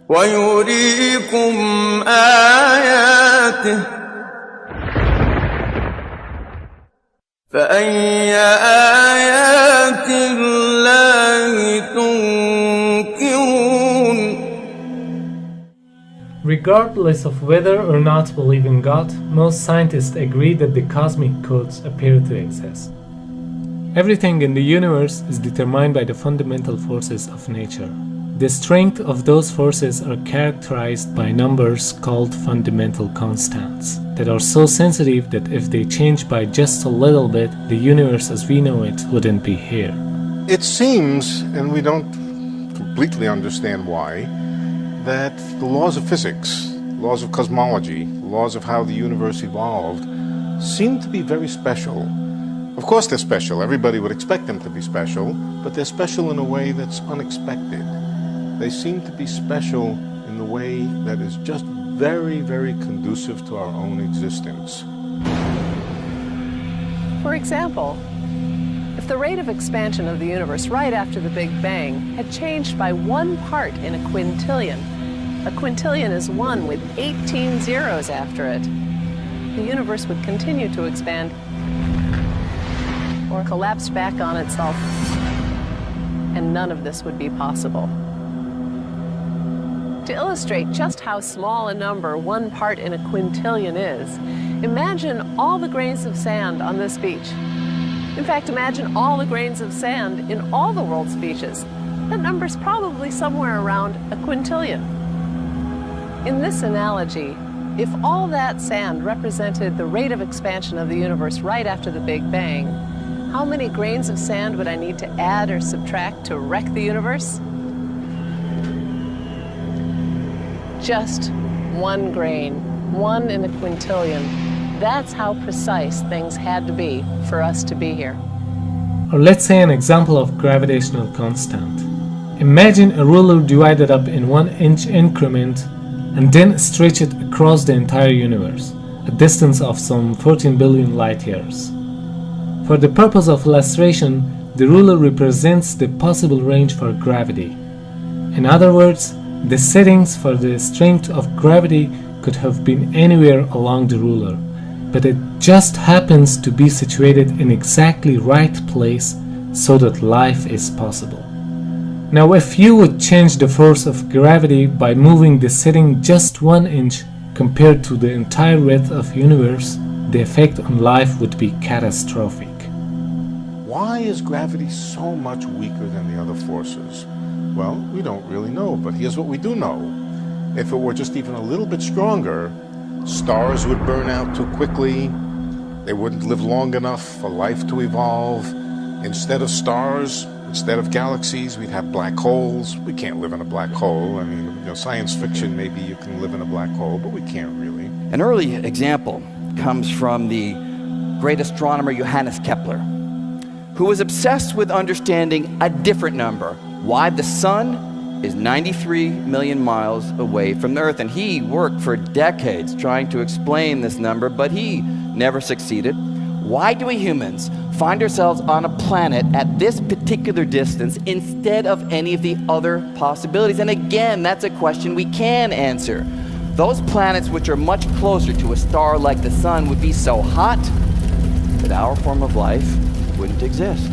ويريكم آياته فأي آيات الله تنكرون. Regardless of whether or not believe in God, most scientists agree that the cosmic codes appear to exist. Everything in the universe is determined by the fundamental forces of nature. The strength of those forces are characterized by numbers called fundamental constants that are so sensitive that if they change by just a little bit, the universe as we know it wouldn't be here. It seems, and we don't completely understand why, that the laws of physics, laws of cosmology, laws of how the universe evolved, seem to be very special. Of course they're special. Everybody would expect them to be special, but they're special in a way that's unexpected. They seem to be special in the way that is just very, very conducive to our own existence. For example, if the rate of expansion of the universe right after the Big Bang had changed by 1 part in a quintillion is 1 with 18 zeros after it, the universe would continue to expand or collapse back on itself, and none of this would be possible. To illustrate just how small a number 1 part in a quintillion is, imagine all the grains of sand on this beach. In fact, imagine all the grains of sand in all the world's beaches. That number's probably somewhere around a quintillion. In this analogy, if all that sand represented the rate of expansion of the universe right after the Big Bang, how many grains of sand would I need to add or subtract to wreck the universe? Just 1 grain, 1 in a quintillion. That's how precise things had to be for us to be here. Or let's say an example of gravitational constant. Imagine a ruler divided up in 1-inch increment and then stretch it across the entire universe, a distance of some 14 billion light years. For the purpose of illustration, the ruler represents the possible range for gravity. In other words, the settings for the strength of gravity could have been anywhere along the ruler, but it just happens to be situated in exactly right place so that life is possible. Now, if you would change the force of gravity by moving the setting just 1 inch compared to the entire width of the universe, the effect on life would be catastrophic. Why is gravity so much weaker than the other forces? Well, we don't really know, but here's what we do know. If it were just even a little bit stronger, stars would burn out too quickly, they wouldn't live long enough for life to evolve. Instead of stars, instead of galaxies, we'd have black holes. We can't live in a black hole. I mean, science fiction, maybe you can live in a black hole, but we can't really. An early example comes from the great astronomer Johannes Kepler, who was obsessed with understanding a different number, why the sun is 93 million miles away from the Earth. And he worked for decades trying to explain this number, but he never succeeded. Why do we humans find ourselves on a planet at this particular distance instead of any of the other possibilities? And again, that's a question we can answer. Those planets which are much closer to a star like the sun would be so hot that our form of life wouldn't exist.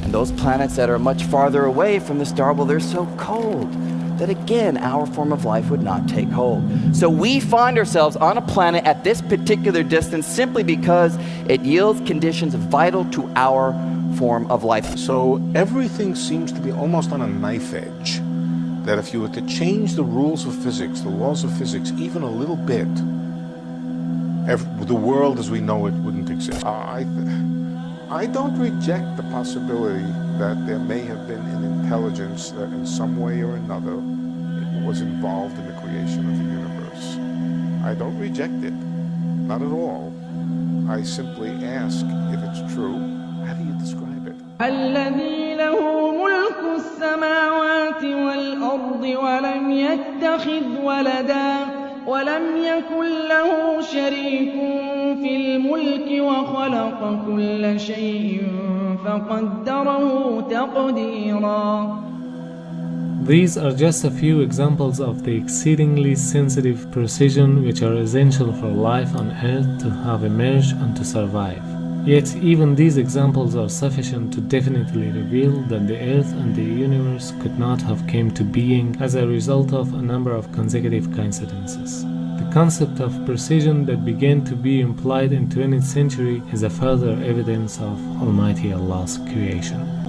And those planets that are much farther away from the star, well, they're so cold that again, our form of life would not take hold. So we find ourselves on a planet at this particular distance simply because it yields conditions vital to our form of life. So everything seems to be almost on a knife edge, that if you were to change the rules of physics, the laws of physics, even a little bit, the world as we know it wouldn't exist. I don't reject the possibility that there may have been an intelligence that in some way or another was involved in the creation of the universe. I don't reject it, not at all. I simply ask if it's true, how do you describe it? الذي له ملك السماوات والأرض ولم يتخذ ولدا ولم يكن له شريك في الملك وخلق كل شيء فقدره تقديرا. These are just a few examples of the exceedingly sensitive precision which are essential for life on Earth to have emerged and to survive. Yet even these examples are sufficient to definitely reveal that the Earth and the universe could not have come to being as a result of a number of consecutive coincidences. The concept of precision that began to be implied in the 20th century is a further evidence of Almighty Allah's creation.